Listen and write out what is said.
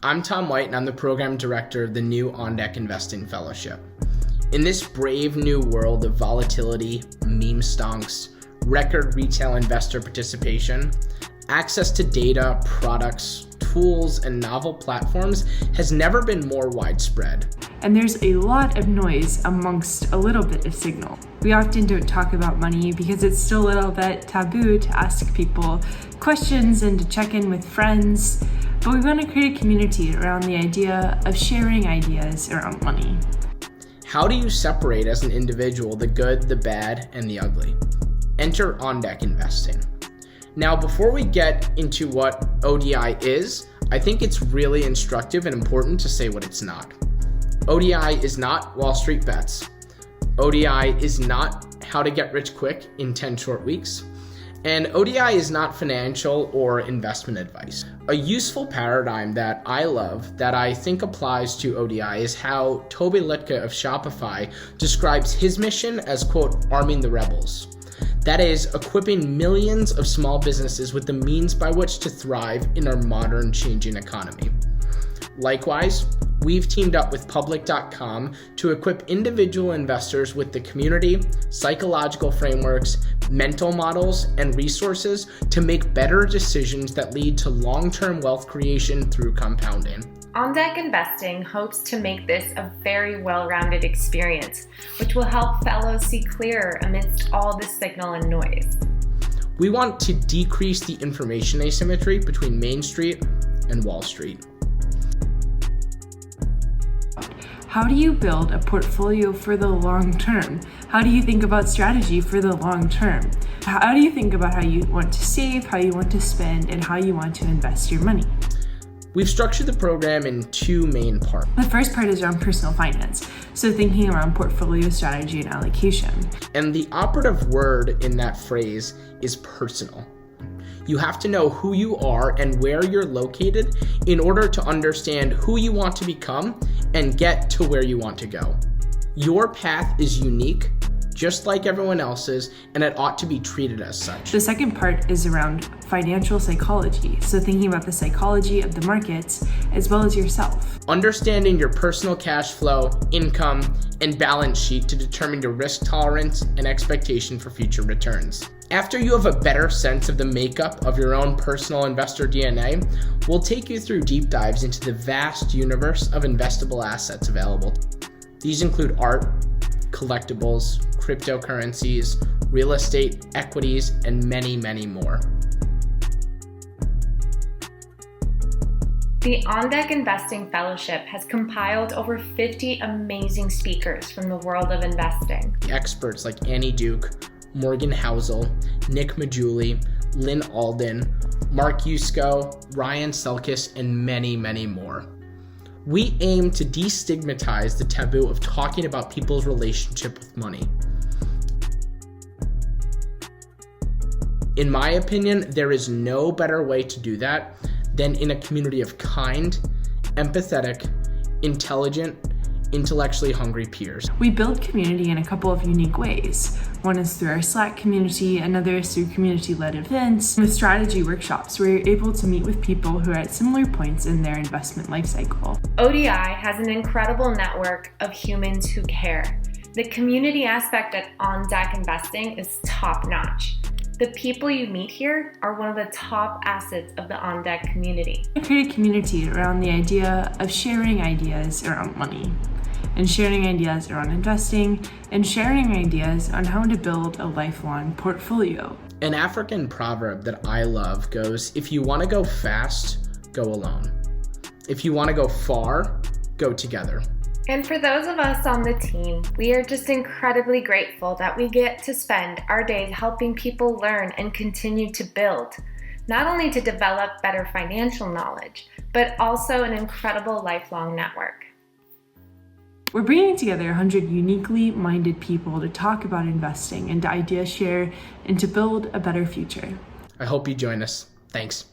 I'm Tom White, and I'm the Program Director of the new On Deck Investing Fellowship. In this brave new world of volatility, meme stonks, record retail investor participation, access to data, products, tools, and novel platforms has never been more widespread. And there's a lot of noise amongst a little bit of signal. We often don't talk about money because it's still a little bit taboo to ask people questions and to check in with friends, but we want to create a community around the idea of sharing ideas around money. How do you separate as an individual the good, the bad, and the ugly? Enter On Deck Investing. Now, before we get into what ODI is, I think it's really instructive and important to say what it's not. ODI is not Wall Street bets. ODI is not how to get rich quick in 10 short weeks. And ODI is not financial or investment advice. A useful paradigm that I love that I think applies to ODI is how Toby Litka of Shopify describes his mission as, quote, arming the rebels. That is, equipping millions of small businesses with the means by which to thrive in our modern changing economy. Likewise, we've teamed up with Public.com to equip individual investors with the community, psychological frameworks, mental models, and resources to make better decisions that lead to long-term wealth creation through compounding. On Deck Investing hopes to make this a very well-rounded experience, which will help fellows see clearer amidst all the signal and noise. We want to decrease the information asymmetry between Main Street and Wall Street. How do you build a portfolio for the long term? How do you think about strategy for the long term? How do you think about how you want to save, how you want to spend, and how you want to invest your money? We've structured the program in two main parts. The first part is around personal finance, so thinking around portfolio strategy and allocation. And the operative word in that phrase is personal. You have to know who you are and where you're located in order to understand who you want to become and get to where you want to go. Your path is unique, just like everyone else's, and it ought to be treated as such. The second part is around financial psychology, so thinking about the psychology of the markets as well as yourself. Understanding your personal cash flow, income, and balance sheet to determine your risk tolerance and expectation for future returns. After you have a better sense of the makeup of your own personal investor DNA, we'll take you through deep dives into the vast universe of investable assets available. These include art, collectibles, cryptocurrencies, real estate, equities, and many, many more. The On Deck Investing Fellowship has compiled over 50 amazing speakers from the world of investing. Experts like Annie Duke, Morgan Housel, Nick Majuli, Lynn Alden, Mark Yusko, Ryan Selkis, and many, many more. We aim to destigmatize the taboo of talking about people's relationship with money. In my opinion, there is no better way to do that than in a community of kind, empathetic, intelligent, intellectually hungry peers. We build community in a couple of unique ways. One is through our Slack community, another is through community-led events. With strategy workshops, we're able to meet with people who are at similar points in their investment lifecycle. ODI has an incredible network of humans who care. The community aspect at On Deck Investing is top-notch. The people you meet here are one of the top assets of the On Deck community. We create a community around the idea of sharing ideas around money, and sharing ideas around investing, and sharing ideas on how to build a lifelong portfolio. An African proverb that I love goes, if you want to go fast, go alone. If you want to go far, go together. And for those of us on the team, we are just incredibly grateful that we get to spend our days helping people learn and continue to build, not only to develop better financial knowledge, but also an incredible lifelong network. We're bringing together 100 uniquely minded people to talk about investing and to idea share and to build a better future. I hope you join us. Thanks.